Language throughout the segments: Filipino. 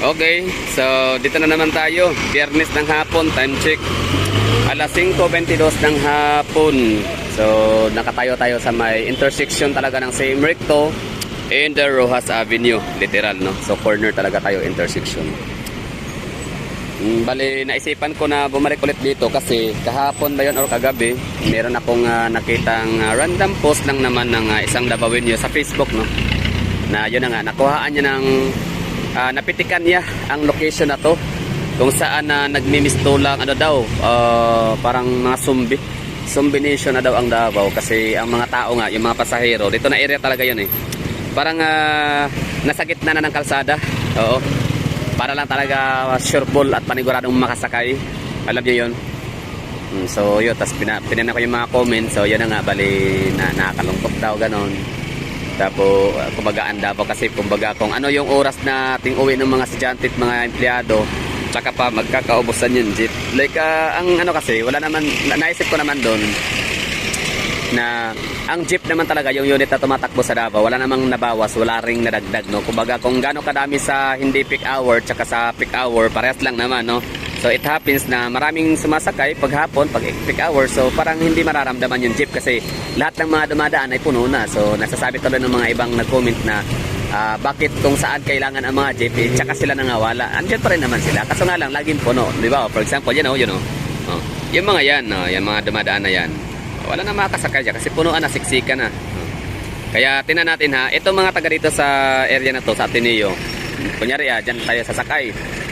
Okay, so dito na naman tayo. Biyernes ng hapon, time check. Alas 5:22 ng hapon. So nakatayo tayo sa may intersection talaga ng same recto and the Rojas Avenue. Literal, no? So corner talaga tayo, intersection. Bali, naisipan ko na bumalik ulit dito kasi kahapon ba yun or kagabi, meron akong nakitang random post lang naman ng isang Davaoenyo sa Facebook, no? Na yun na nga, nakuhaan niya ng napitikan niya ang location na to kung saan nagmimistulang ano daw, parang mga zombie nation na daw ang Davao kasi ang mga tao nga, yung mga pasahero dito na area talaga yun eh, parang nasa gitna na ng kalsada. Oo, para lang talaga sureball at paniguradong makasakay, alam niyo yun. So yun, tapos pinana ko yung mga comments. So yun na nga, bali na nakakalungkot daw ganon. Tapos kumbaga Davao kasi kumbaga kung ano yung oras na ating uwi ng mga estudyante at mga empleyado, tsaka pa magkakaubusan yung jeep. Like ang ano kasi, wala naman, naisip ko naman doon na ang jeep naman talaga yung unit na tumatakbo sa Davao, wala namang nabawas, wala ring nadagdag, no? Kumbaga kung gaano kadami sa hindi peak hour tsaka sa peak hour, parehas lang naman, no? So it happens na maraming sumasakay pag hapon, pag peak hour, so parang hindi mararamdaman yung jeep kasi lahat ng mga dumadaan ay puno na. So nasasabi tuloy ng mga ibang nag-comment na bakit kung saan kailangan ang mga jeep, tsaka sila nangawala. Andiyan pa rin naman sila, kaso nga lang laging puno, di ba? For example, yun o. Yung mga yan, yung mga dumadaan na yan, wala na makakasakay dyan kasi punuan na, siksikan na. Kaya tinan natin ha, itong mga taga dito sa area na to, sa Ateneo, kunyari dyan tayo sasakay.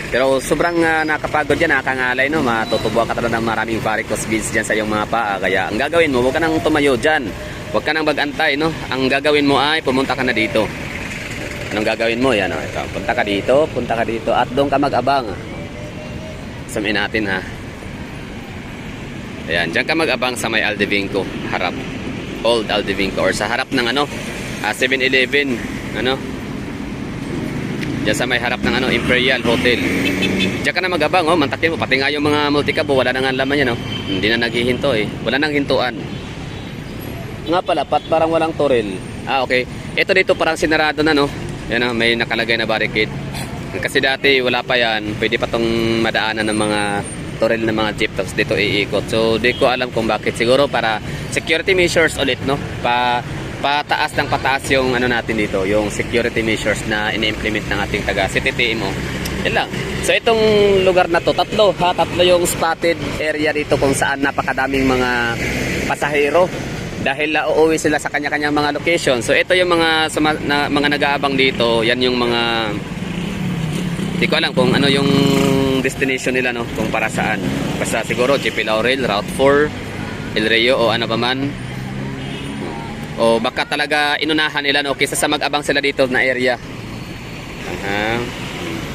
Pero sobrang nakapagod dyan, nakakangalay, no? Matutubuan ka talaga ng maraming varicose veins dyan sa iyong mga paa. Kaya ang gagawin mo, huwag ka nang tumayo dyan, huwag ka nang magantay, no? Ang gagawin mo ay pumunta ka na dito. Anong gagawin mo? Yan, ito. Punta ka dito at doon ka mag-abang. Sabihin natin ha. Ayan, dyan ka mag-abang sa may Aldevinco, harap. Old Aldevinco, or sa harap ng 7-Eleven, Diyan sa may harap ng Imperial Hotel. Diyan ka na mag-abang, mantakin mo, pati nga yung mga multicab, wala na nga laman yan, Hindi na naghihinto eh. Wala nang hintuan. Nga pala, parang walang toril. Okay. Ito dito parang sinarado na, no? Yan may nakalagay na barricade. Kasi dati wala pa yan, pwede pa tong madaanan ng mga toril ng mga jeep, tapos dito iikot. So di ko alam kung bakit, siguro para security measures ulit, no? Pataas ng pataas yung natin dito, yung security measures na ini-implement ng ating taga CTTMO. Yan lang. So itong lugar na to, tatlo yung spotted area dito kung saan napakadaming mga pasahero dahil uuwi sila sa kanya-kanyang mga location. So ito yung mga mga nag-aabang dito, yan yung mga, di ko alam kung ano yung destination nila, no, kung para saan. Basta siguro GP Laurel, Route 4, El Rio o ano pa man. O baka talaga inunahan nila, no, kaysa sa mag-abang sila dito na area.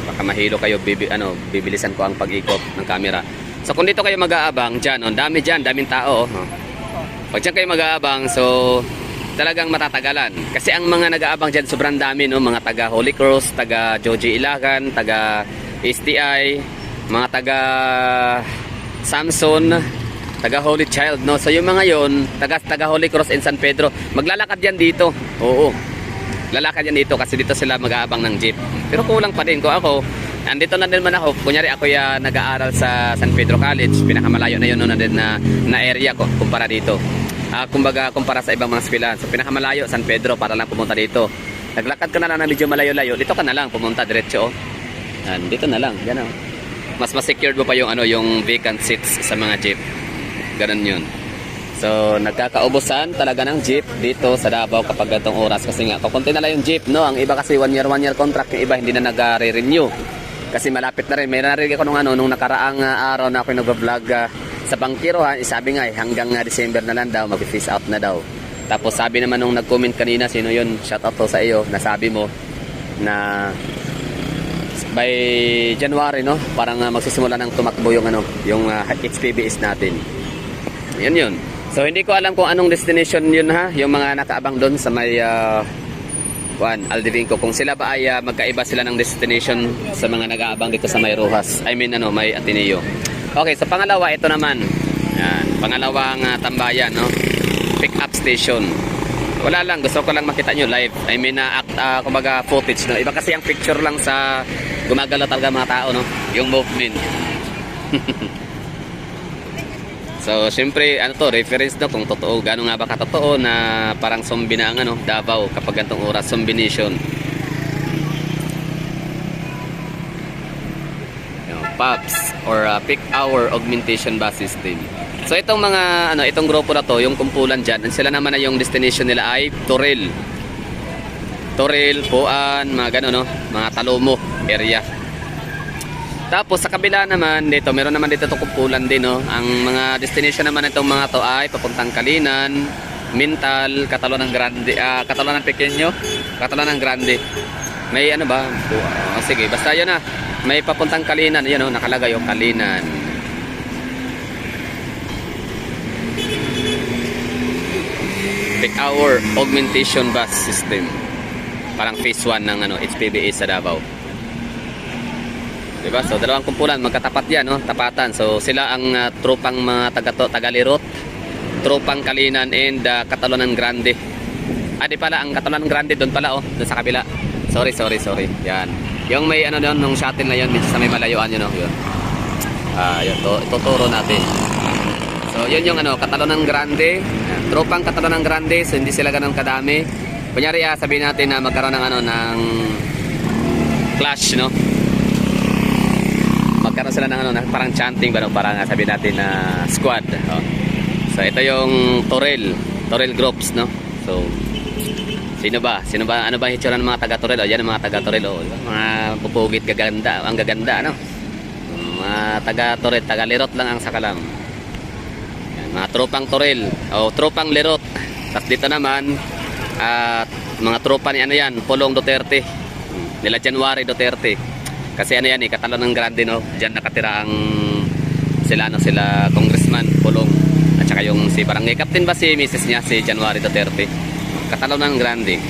Baka mahilo kayo, bibilisan ko ang pag-ikot ng camera. So kung dito kayo mag-aabang dyan, daming tao. Pag dyan kayo mag-aabang, so talagang matatagalan. Kasi ang mga nag-aabang dyan sobrang dami, no? Mga taga Holy Cross, taga Joji Ilagan, taga STI, mga taga Samson, taga Holy Child, no? So yung mga yon, taga Holy Cross in San Pedro, maglalakad yan dito. Oo, lalakad yan dito kasi dito sila mag-aabang ng jeep. Pero kulang pa din ko ako. Andito na din man ako, kunyari ako nag-aaral sa San Pedro College, pinakamalayo na yun na din na area ko kumpara dito. Kumbaga kumpara sa ibang mga eskwelahan. So pinakamalayo San Pedro para lang pumunta dito. Naglakad ka na lang na medyo malayo-layo, dito ka na lang pumunta diretso. Dito na lang, yan mas secured mo pa yung yung vacant seats sa mga jeep. Ganun yun. So nagkakaubusan talaga ng jeep dito sa Davao kapag ganitong oras kasi nga kukunti na lang yung jeep, no? Ang iba kasi 1 year contract, yung iba hindi na nag-renew. Kasi malapit na rin. May narinig ako nung nakaraang araw na ako nag-vlog sa Bangkirohan, sabi nga hanggang December na lang daw, mag-phase out na daw. Tapos sabi naman nung nag-comment kanina, sino yun, shout out to sa iyo, nasabi mo na by January, no, parang magsisimula ng tumakbo yung HPBS natin. Yan yun. So hindi ko alam kung anong destination yun yung mga nakaabang doon sa may Aldevinco, kung sila ba ay magkaiba sila ng destination sa mga nag-aabang dito sa may Rojas, may Ateneo. Okay, so pangalawa, ito naman. Yan, pangalawang tambayan, no? Pick up station. Wala lang, gusto ko lang makita nyo live. kumbaga footage, no? Iba kasi ang picture lang sa gumagalaw talaga mga tao, no? Yung movement. So, siyempre, ano to, reference no, kung totoo, gano'n nga ba katotoo na parang zombie na ang ano, Davao kapag gantong oras, zombie nation. PABS or peak hour augmentation bus system. So itong mga ano, itong grupo na to, yung kumpulan diyan, sila naman na yung destination nila ay Toril. Toril, Puan, mga gano'n, no, mga Talomo area. Tapos sa kabila naman dito, meron naman dito kumpulan din, no. Ang mga destination naman itong mga to ay papuntang Kalinan, Mintal, Catalonan Grande, Catalonan Pequeño, Catalonan Grande. May ano ba? Sige, basta 'yun na. May papuntang Kalinan, 'yan, no, nakalagay yung Kalinan. Peak hour augmentation bus system. Parang phase 1 ng ano, HPBA sa Davao. Diba? So dalawang kumpulan magkatapat yan, no? Tapatan. So sila ang tropang mga taga-Lirot, tropang Kalinan and Catalonan Grande. Di pala ang Catalonan Grande doon pala, oh, doon sa kabila. Sorry. Yan. Yung may ano doon, nung shuttle na yun, sa may malayuan yun, no? Yun. Yun, tuturo natin. So yun yung ano, Catalonan Grande, tropang Catalonan Grande. So hindi sila ganoon kadami. Kunyari, sabihin natin na magkaroon ng ano, ng clash, no? Magkaroon sila ng ano, parang chanting ba, no? Parang sabihin natin na squad. Oh. So ito yung Toril groups, no? So sino ba? Ano ba hitsura ng mga taga Toril? Oh, yan ang mga taga Toril, oh. Mga pupugit, gaganda, ang gaganda, no? Mga taga Toril, taga Lirot lang ang sakalam. Yan, mga tropang Toril, o tropang Lirot. Tapos dito naman mga tropa ni ano yan, Pulong Duterte, nila January Duterte. Kasi ano yan, Catalonan Grande, no? Diyan nakatira ang sila Congressman Pulong at saka yung si barangay captain ba si Mrs. niya, si January Duterte. Catalonan Grande.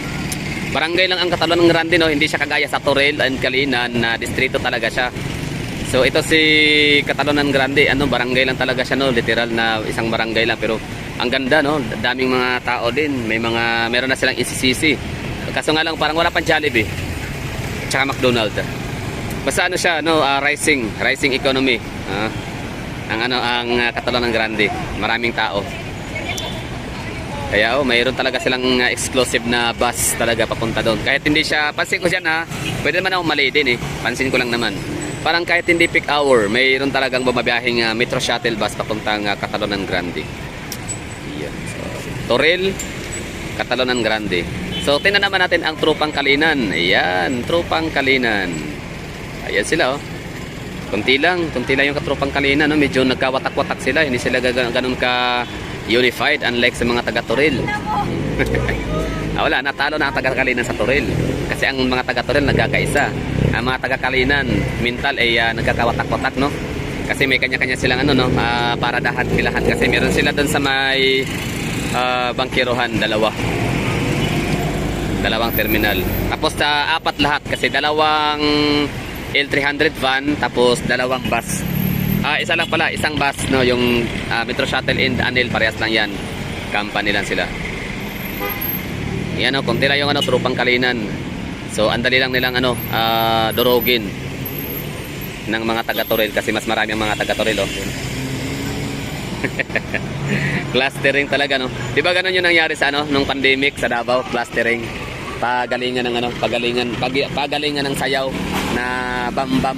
Barangay lang ang Catalonan Grande, no? Hindi siya kagaya sa Toril and Kalinan na distrito talaga siya. So ito si Catalonan Grande, ano, barangay lang talaga siya, no? Literal na isang barangay lang, pero ang ganda, no? Daming mga tao din. Meron na silang ECCC. Kaso nga lang parang wala pang Jollibee. Tsaka McDonald's. Basta ano siya, no, rising economy. Ang Catalonan Grande, maraming tao. Kaya mayroon talaga silang exclusive na bus talaga papunta doon. Kahit hindi siya, pansin ko siya na, pwede naman ako mali din, eh. Pansin ko lang naman. Parang kahit hindi peak hour, mayroon talagang bumabiyahing metro shuttle bus papuntang Catalonan Grande. Yan. So, Toril, Catalonan Grande. So tingnan naman natin ang tropang Kalinan. Ayan, tropang Kalinan. Ayan sila, oh. Kunti lang yung katropang Kalinan, no? Medyo nagkawatak-watak sila, hindi sila ganun ka unified unlike sa mga taga Toril. Wala, natalo na ang taga Kalinan sa Toril. Kasi ang mga taga Toril nagkakaisa. Ang mga taga Kalinan, Mintal ay nagkakawatak-watak, no? Kasi may kanya-kanya silang ano, no? Paradahan, pilahan. Kasi meron sila doon sa may bangkirohan, dalawang terminal. Tapos sa apat lahat kasi dalawang L300 van, tapos dalawang bus. Isa lang pala, isang bus, no, yung Metro Shuttle and Anil, parehas lang yan. Company lang sila. Yan, konti lang yung tropang Kalinan. So andali lang nilang durugin ng mga taga Toril kasi mas marami ang mga taga Toril, oh. Clustering talaga, no. 'Di ba ganun yung nangyari sa nung pandemic sa Davao, clustering. Pagalingan ng sayaw na bam bam.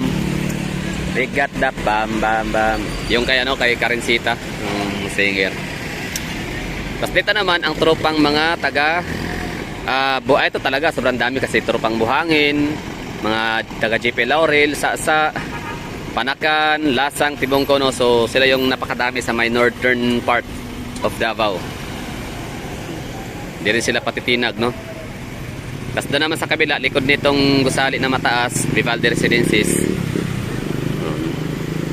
Bigat da bam bam bam. Yung kay Karinsita, singer. Tapos dito naman ang tropang mga taga ito talaga sobrang dami kasi tropang Buhangin, mga taga JP Laurel, sa Panakan, Lasang, Tibongko, no? So sila yung napakadami sa may northern part of Davao. Hindi rin sila patitinag, no? Tapos doon naman sa kabila, likod nitong gusali na mataas, Vivaldi Residences.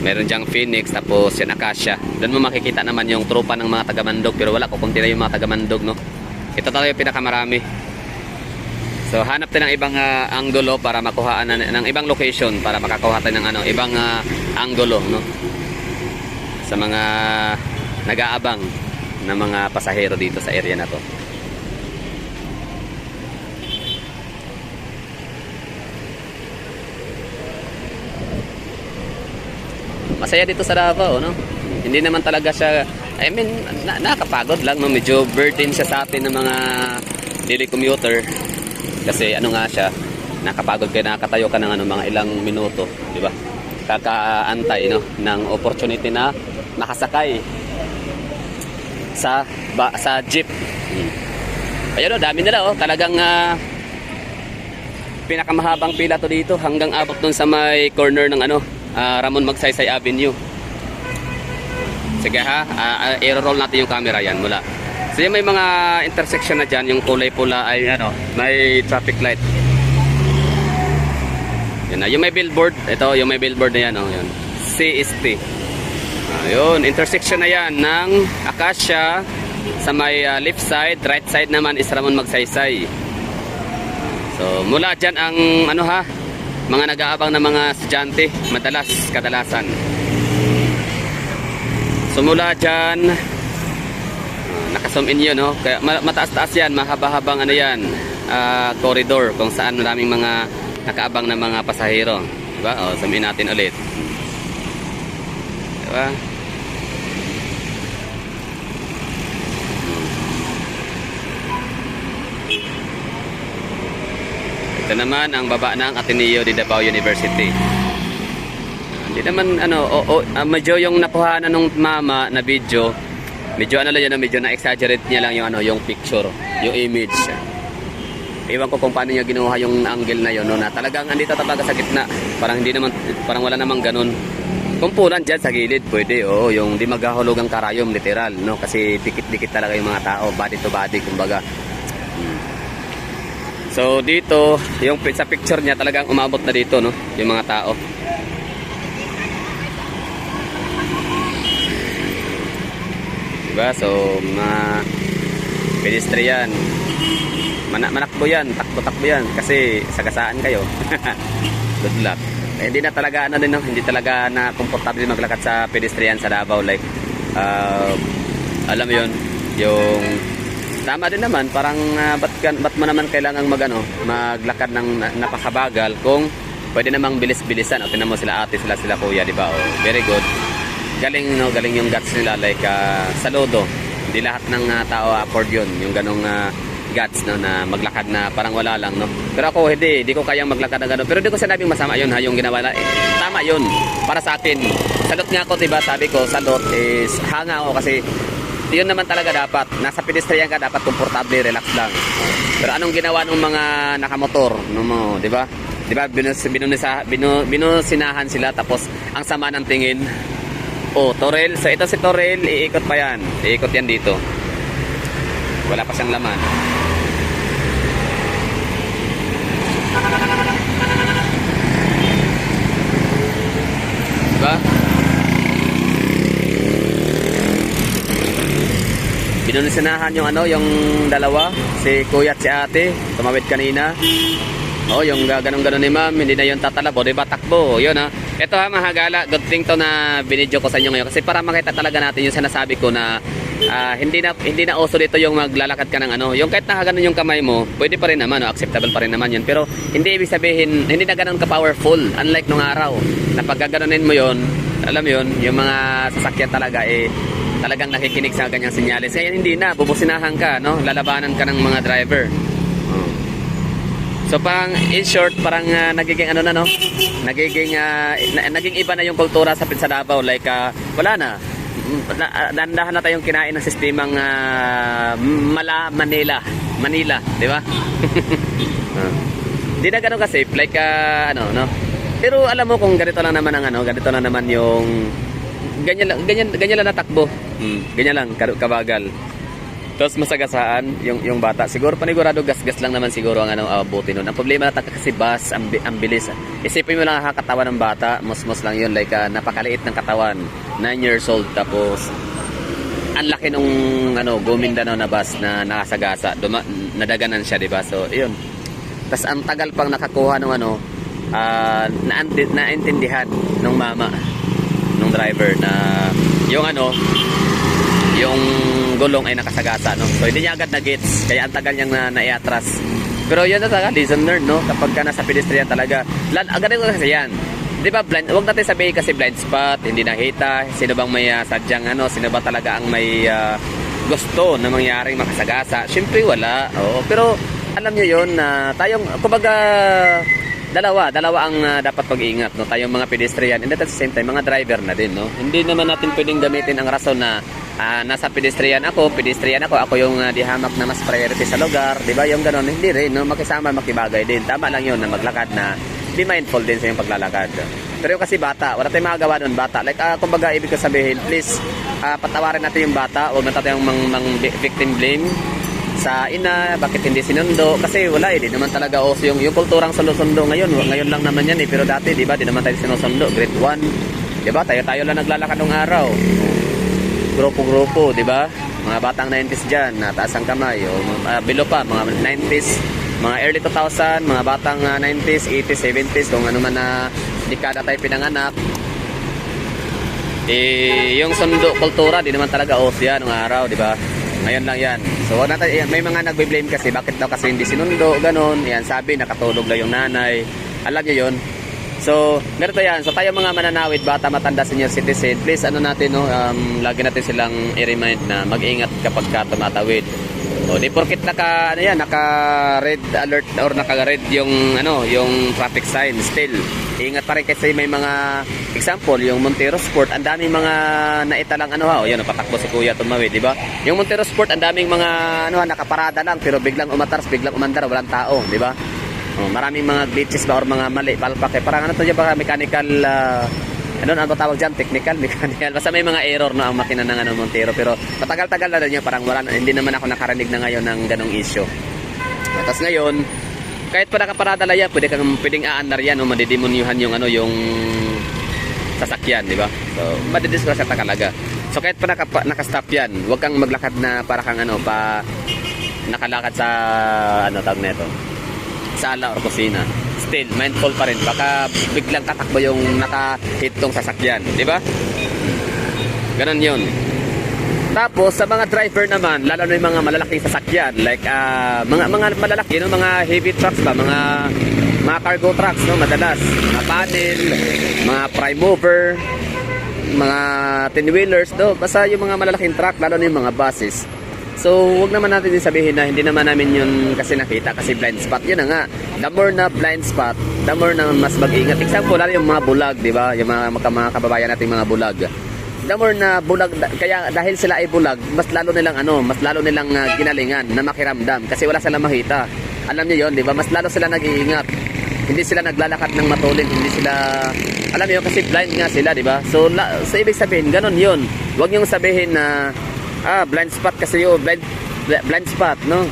Meron diyang Phoenix, tapos yan Acacia. Doon mo makikita naman yung tropa ng mga taga-Mandog, pero wala ko kung tila yung mga taga-Mandog, no? Ito talaga yung pinakamarami. So hanap tayo ng ibang anggulo para makuhaan ng ibang location para makakuha tayo ng ibang anggulo, no? Sa mga nag-aabang na mga pasahero dito sa area na to. masaya dito sa Davao, no? Hindi naman talaga siya, I mean, nakakapagod lang, no? Medyo burden siya sa atin ng mga daily commuter. Kasi ano nga siya, nakapagod kayo, nakatayo ka ng ano, mga ilang minuto, di ba? Kakaantay, no? Ng opportunity na makasakay sa jeep. Ayun, dami nila, oh. Talagang pinakamahabang pila to dito hanggang abot dun sa may corner ng ano, Ramon Magsaysay Avenue. Sige ha, i-roll natin yung camera yan mula. So yung may mga intersection na dyan, yung kulay pula ay ano, may traffic light. Yan na, yung may billboard, ito yung may billboard na yan, oh, yun. CST. Ayun, intersection na yan ng Acacia sa may left side, right side naman is Ramon Magsaysay. So mula dyan ang ano ha, mga nag-aabang na mga estudyante, kadalasan. So mula dyan, naka-zoom in yun, no? Kaya mataas-taas yan, mahaba-habang ano yan, corridor kung saan maraming mga nakaabang na mga pasahero, diba? O, zoom in natin ulit, diba? Ito naman ang baba ng Ateneo de Davao University. Hindi naman ano, medyo yung nakuha na nung mama na video, medyo ano lang yan, medyo na-exaggerate niya lang yung ano, yung picture, yung image. Ewan ko kung paano niya ginawa yung angle na yun, no, na talagang andito talaga sa gitna. Parang hindi naman, parang wala namang ganun. Kung punan dyan sa gilid, pwede, oo, yung di maghahulog ang karayom, literal, no, kasi dikit-dikit talaga yung mga tao, body to body, kumbaga. So dito, yung sa picture niya talagang umabot na dito, no, yung mga tao. Diba? So, mga pedestrian, manakbo yan, takbo-takbo yan, kasi sagasaan kayo. Good luck. Hindi na talaga, ano din, no? Hindi talaga na komportable maglakad sa pedestrian sa Davao. Like, alam mo yun, yung, tama din naman, parang, ba't mo naman kailangang maglakad ng napakabagal kung pwede namang bilis-bilisan. O, tinan mo sila ate, sila kuya, diba? O, very good. Galing, no, galing yung guts nila, like saludo. Hindi lahat ng tao afford yun, yung ganong guts, no, na maglakad na parang wala lang, no. Pero ako hindi ko kayang maglakad na gano'n. Pero hindi ko sinabing masama yun, ha, yung ginawa na, tama yun para sa akin. Salot nga ako, diba, sabi ko, salot is hanga ako kasi yun naman talaga dapat. Nasa pedestrian ka, dapat komportable, relax lang. Pero anong ginawa ng mga nakamotor, no, diba? Diba, binusinahan sila, tapos ang sama ng tingin. Oh, Torel. So ito si Torel, iikot pa yan. Iikot yan dito. Wala pa siyang laman. Diba? Binunisinahan yung ano, yung dalawa, si kuya at si ate, tumawid kanina. Oh, yung ganun-ganun ni ma'am, hindi na yun tatalabo, diba? Takbo, yun ha. Ito ha, mga gala, good thing to na binidyo ko sa inyo ngayon kasi para makita talaga natin yung sinasabi ko na hindi na uso dito yung maglalakad ka ng ano, yung kahit nakaganon yung kamay mo, pwede pa rin naman, no? Acceptable pa rin naman yun, pero hindi ibig sabihin, hindi na ganun ka-powerful, unlike nung araw, na pag gaganunin mo yun, alam yun, yung mga sasakyan talaga talagang nakikinig sa ganyang senyales. Ngayon hindi na, bubusinahan ka, no? Lalabanan ka ng mga driver. So parang in short, parang nagiging ano na, no? Nagiging iba na yung kultura sa Davao, like wala na. Dandahan na tayong kinain ng sistemang Manila, di ba? Hindi na ganoon kasi like ano, no? Pero alam mo kung ganito lang naman ang ano, ganito lang naman yung ganyan lang natakbo. Ganyan lang kabagal. Tapos masagasaan yung bata. Siguro panigurado gas-gas lang naman siguro ang abutin nun. Ang problema natin kasi bus, ang bilis. Isipin mo lang katawan ng bata, mos lang yun, like napakaliit ng katawan, 9 years old, tapos ang laki nung Gumindanao na bus na nakasagasa, nadaganan siya, diba? So, yun. Tapos ang tagal pang nakakuha ng naintindihan ng mama, ng driver na yung gulong ay nakasagasa, no? So hindi niya agad na-gets, kaya ang tagal niyang naiatras. Pero yun na talaga, lesson learned, no? Kapag ka nasa pedestrian talaga, agad ko kasi yan. Di ba, huwag natin sabihin kasi blind spot, hindi nakita, sino bang may sadyang sino ba talaga ang may gusto na mangyaring makasagasa. Siyempre wala. Oo, pero alam niyo yon na tayong, kumbaga, dalawa ang dapat pag-iingat, no? Tayong mga pedestrian and at the same time mga driver na din, no? Hindi naman natin pwedeng gamitin ang rason na nasa pedestrian ako yung di hamak na mas priority sa lugar, di ba? Yung ganon, hindi rin, no? Makisama, makibagay din. Tama lang yun na maglakad na be mindful din sa yung paglalakad. Pero yung kasi bata, wala tayong magagawa nun, bata. Like, kumbaga, ibig ko sabihin, please, patawarin natin yung bata, huwag na tayong victim blame sa ina, bakit hindi sinundo, kasi wala di naman talaga yung kulturang sundo ngayon lang naman yan pero dati di ba di naman tayo sinusundo, grade 1 di ba, tayo lang naglalakad ng araw, grupo di ba, mga batang 90s dyan, taas ang kamay, o below pa, mga 90s, mga early 2000, mga batang 90s, 80s, 70s, kung ano man na dekada tayo pinanganak, yung sundo kultura di naman talaga yan ng araw, di ba? Ngayon lang yan. So, may mga nagbe-blame kasi, bakit daw kasi hindi sinundo, ganun. Yan, sabi, nakatulog lang yung nanay. Alam niyo yun? So, ganito yan. So, tayo mga mananawid, bata, matanda, senior citizen, please, natin, no, lagi natin silang i-remind na mag-ingat kapag ka tumatawid. O, di porkit naka-red alert or naka-red yung traffic sign, still, ingat pa rin kasi may mga example, yung Montero Sport, ang daming mga naitalang yun, patakbo si Kuya tumawid, di ba? Yung Montero Sport, ang daming mga nakaparada lang, pero biglang umatras, biglang umandar, walang tao, di ba? Maraming mga glitches ba or mga mali, palpak, parang baka mechanical, ano ba tawag dyan? Technical, mechanical. Basta may mga error na ang makina ng Montero. Pero matagal-tagal na rin yun. Parang hindi naman ako nakarinig na ngayon ng ganong issue. Tapos ngayon, kahit pa nakaparada lang yan, pwedeng aanar yan o madidemonyuhan yung sasakyan, di ba? So, madidisgrasya ka talaga. So, kahit pa nakastop yan, huwag kang maglakad na para kang nakalakad sa, tawag na ito, sala or kusina. Still, mindful pa rin. Baka biglang tatakbo yung nakahitong sasakyan. Di ba? Ganon yun. Tapos, sa mga driver naman, lalo na yung mga malalaking sasakyan, like, mga malalaki, mga heavy trucks ba, mga cargo trucks, no, madalas. Mga panel, mga prime mover, mga 10-wheelers, no? Basta yung mga malalaking truck, lalo na yung mga buses. So, wag naman natin sabihin na hindi naman namin yun kasi nakita, kasi blind spot. Yun na nga, the more na blind spot, the more na mas mag-ingat. Example, lalo yung mga bulag, di ba? Yung mga kababayan natin mga bulag. The more na bulag, kaya dahil sila ay bulag, mas lalo nilang ginalingan na makiramdam kasi wala silang makita. Alam niyo yun, di ba? Mas lalo sila nag-iingat. Hindi sila naglalakad ng matulin, hindi sila, alam niyo kasi blind nga sila, di ba? So ibig sabihin, ganun yun. Wag niyong sabihin na blind spot kasi yun, blind spot, no?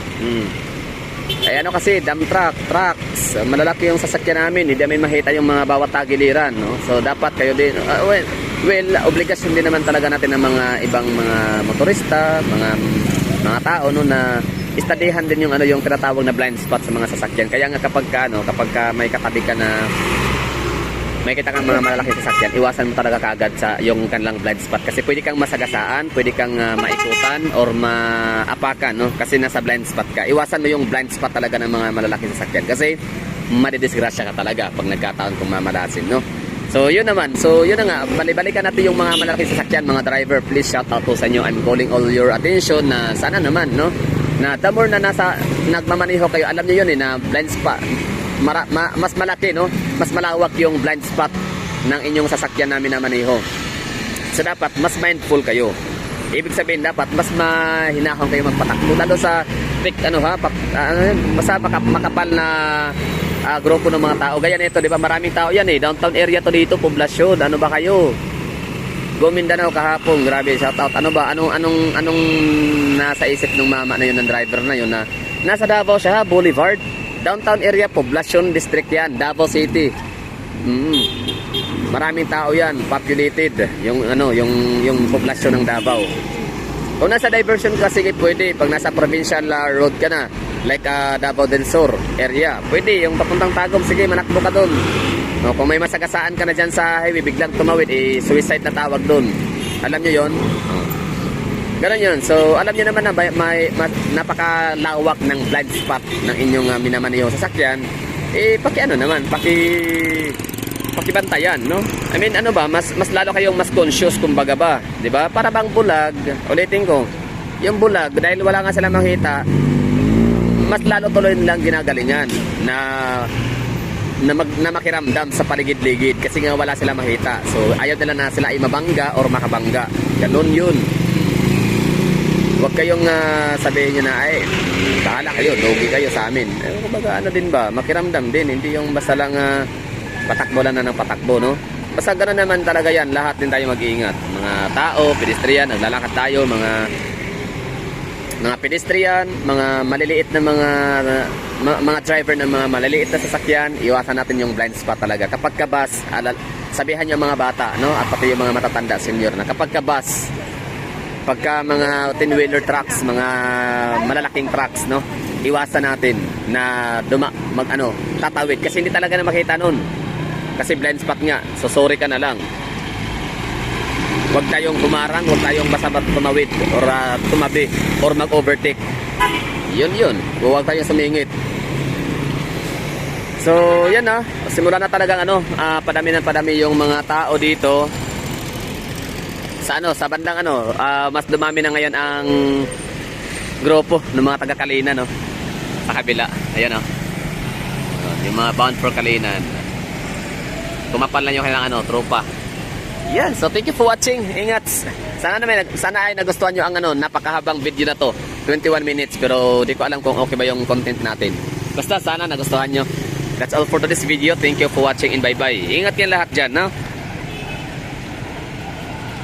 Ay kasi, dump trucks, malalaki yung sasakyan namin, hindi namin makita yung mga bawat tagiliran, no? So, dapat kayo din, obligasyon din naman talaga natin ng mga ibang mga motorista, mga tao, no, na istadihan din yung tinatawag na blind spot sa mga sasakyan. Kaya nga kapag may katabi ka na may kita kang mga malalaking sasakyan, iwasan mo talaga kaagad sa yung kanilang blind spot kasi pwede kang masagasaan, pwede kang maikutan or maapakan, no? Kasi nasa blind spot ka. Iwasan mo yung blind spot talaga ng mga malalaking sasakyan kasi madidisgrasya ka talaga pag nagkataon kung mamalasin, no? So yun naman, yun na nga, balikan natin yung mga malalaking sasakyan, mga driver, please shout out to sa inyo. I'm calling all your attention na sana naman, no? Na the more na nagmamaniho kayo, alam niyo yun na blind spot mas malaki, no? Mas malawak yung blind spot ng inyong sasakyan namin na maneho. So dapat mas mindful kayo. Ibig sabihin dapat mas mahinahon kayo magpatakbo lalo sa basta makapal na grupo ng mga tao. Gaya nito, di ba? Maraming tao yan downtown area to dito, poblasyon. Ano ba kayo? Mindanao kahapon, grabe, shout out. Anong nasa isip ng mama na yun, ng driver na yun na nasa Davao siya, Boulevard. Downtown area, poblasyon district yan, Davao City. Maraming tao yan, populated. Yung poblasyon ng Davao. Kung nasa diversion ka, sige pwede. Pag nasa provincial road ka na, like Davao del Sur area, pwede. Yung papuntang Tagum, sige, manakbo ka dun. No, kung may masagasaan ka na dyan sa highway, biglang tumawid, suicide na tawag dun. Alam nyo yun? Ganun yun. So, alam niyo naman na may napakalawak ng blind spot ng inyong minamaniho sasakyan. Paki pakibantayan, no? I mean, ano ba, mas lalo kayong mas conscious kumbaga ba, 'di ba? Para bang bulag, ulitin ko. Yung bulag dahil wala nga sila makita, mas lalo tuloy nilang ginagalingan na makiramdam sa paligid-ligid kasi nga wala sila makita. So, ayaw nila na sila ay mabangga or makabangga. Ganun yun. Huwag kayong sabihin nyo na, ay, bahala kayo, lugi kayo sa amin. Eh, kumbaga, ano din ba, makiramdam din. Hindi yung basta lang patakbo lang na ng patakbo, no? Basta gano'n naman talaga yan. Lahat din tayo mag-iingat. Mga tao, pedestrian, naglalakad tayo, mga pedestrian, mga maliliit na mga driver ng mga maliliit na sasakyan, iwasan natin yung blind spot talaga. Kapag ka bus, sabihan yung mga bata, no? At pati yung mga matatanda senior na kapag ka bus, pagka mga 10-wheeler trucks, mga malalaking trucks, no? Iwasan natin na tatawid kasi hindi talaga na makita noon. Kasi blind spot nga. So sorry ka na lang. Huwag tayong humarang, huwag tayong basta tumawid or tumabi or mag-overtake. Yun. Huwag tayong sumingit. So, yan simula na talagang padami yung mga tao dito. Sa bandang mas dumami na ngayon ang grupo ng mga taga Kalinan, no? Sa kabila. Ayan, yung mga bound for Kalinan. Kumapal lang yung kailangan tropa. Yan, so thank you for watching. Ingat. Sana ay nagustuhan nyo ang napakahabang video na to. 21 minutes pero di ko alam kung okay ba yung content natin. Basta sana nagustuhan nyo. That's all for today's video. Thank you for watching and bye-bye. Ingat yan lahat dyan, no?